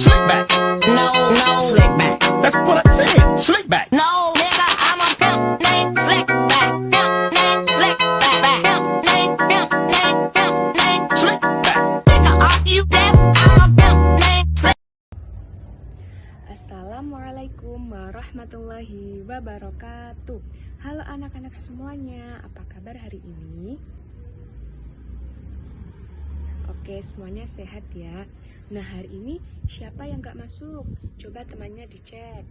Slick back. No, slick back. That's what I said. Slick back. No, nigga, I'm a pimp named Slick back. Pimp named Slick back. Pimp named Slick back. Nigga, are you deaf? I'm a pimp named Slick. Assalamualaikum warahmatullahi wabarakatuh. Halo anak-anak semuanya, apa kabar hari ini? Oke, semuanya sehat ya. Nah, hari ini siapa yang gak masuk? Coba temannya dicek.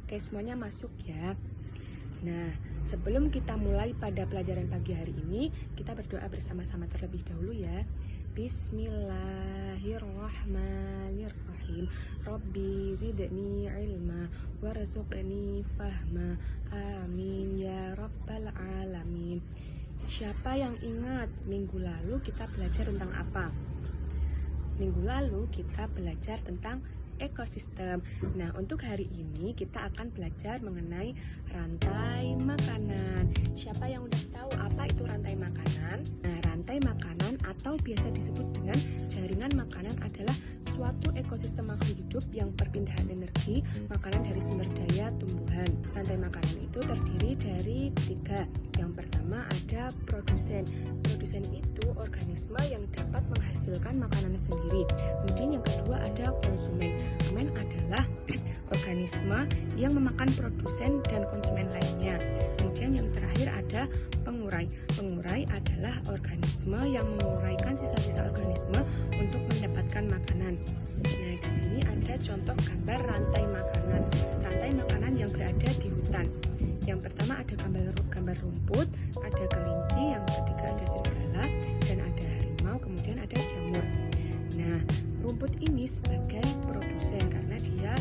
Oke, semuanya masuk ya. Nah, sebelum kita mulai pada pelajaran pagi hari ini, kita berdoa bersama-sama terlebih dahulu ya. Bismillahirrahmanirrahim. Rabbi zidni ilma warzuqni fahma. Amin ya rabbal alamin. Siapa yang ingat minggu lalu kita belajar tentang apa? Minggu lalu kita belajar tentang ekosistem. Nah, untuk hari ini kita akan belajar mengenai rantai makanan. Siapa yang udah tahu apa itu rantai makanan? Nah, rantai makanan atau biasa disebut dengan jaringan makanan adalah suatu ekosistem makhluk hidup yang perpindahan energi makanan dari sumber daya tumbuhan. Rantai makanan itu terdiri dari 3. Yang pertama ada produsen. Produsen itu organisme yang dapat menghasilkan makanan sendiri. Kemudian yang kedua ada konsumen. Konsumen adalah organisme yang memakan produsen dan konsumen lainnya. Kemudian yang terakhir ada pengurai. Pengurai adalah organisme yang menguraikan sisa-sisa organisme untuk mendapatkan makanan. Nah, di sini ada contoh gambar rantai makanan. Rantai makanan yang berada di hutan. Yang pertama ada gambar rumput, ada kelinci, yang ketiga ada serigala, dan ada harimau, kemudian ada jamur. Nah, rumput ini sebagai produsen karena dia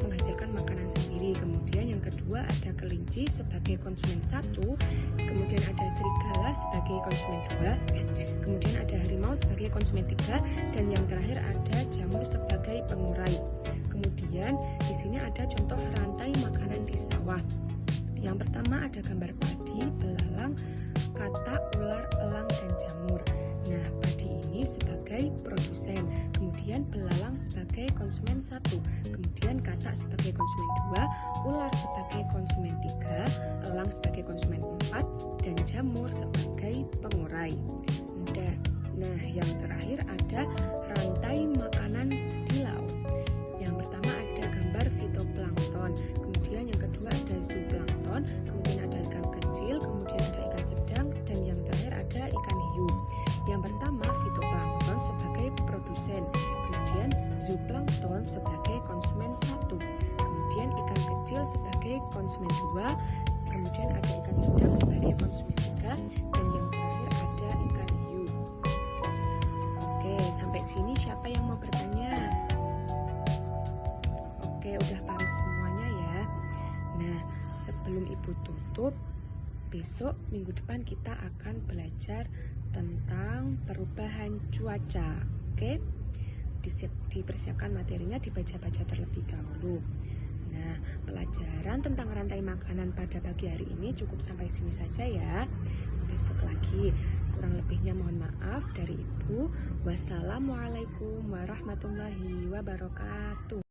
menghasilkan makanan sendiri. Kemudian yang kedua ada kelinci sebagai konsumen 1, kemudian ada serigala sebagai konsumen 2, kemudian ada harimau sebagai konsumen 3, dan yang terakhir ada jamur sebagai pengurai. Kemudian di sini ada contoh rantai makanan di sawah. Yang pertama ada gambar padi, belalang, katak, ular, elang, dan jamur. Nah, padi ini sebagai produsen, kemudian belalang sebagai konsumen 1, kemudian katak sebagai konsumen 2, ular sebagai konsumen 3, elang sebagai konsumen 4, dan jamur sebagai pengurai. Nah, yang terakhir ada rantai makanan di laut. Yang pertama ada gambar fitoplankton, kemudian yang kedua ada zooplankton, kemudian ada ikan kecil, kemudian ada ikan sedang, dan yang terakhir ada ikan hiu. Yang pertama fitoplankton sebagai produsen, kemudian zooplankton sebagai konsumen 1, kemudian ikan kecil sebagai konsumen 2, kemudian ada ikan sedang sebagai konsumen 3, dan yang terakhir ada ikan hiu. Oke, sampai sini siapa yang mau bertanya? Oke, udah paham semuanya ya. Nah, sebelum ibu tutup, besok minggu depan kita akan belajar tentang perubahan cuaca. Oke, dipersiapkan materinya, dibaca-baca terlebih dahulu. Nah, pelajaran tentang rantai makanan pada pagi hari ini cukup sampai sini saja ya. Besok lagi, kurang lebihnya mohon maaf dari ibu. Wassalamualaikum warahmatullahi wabarakatuh.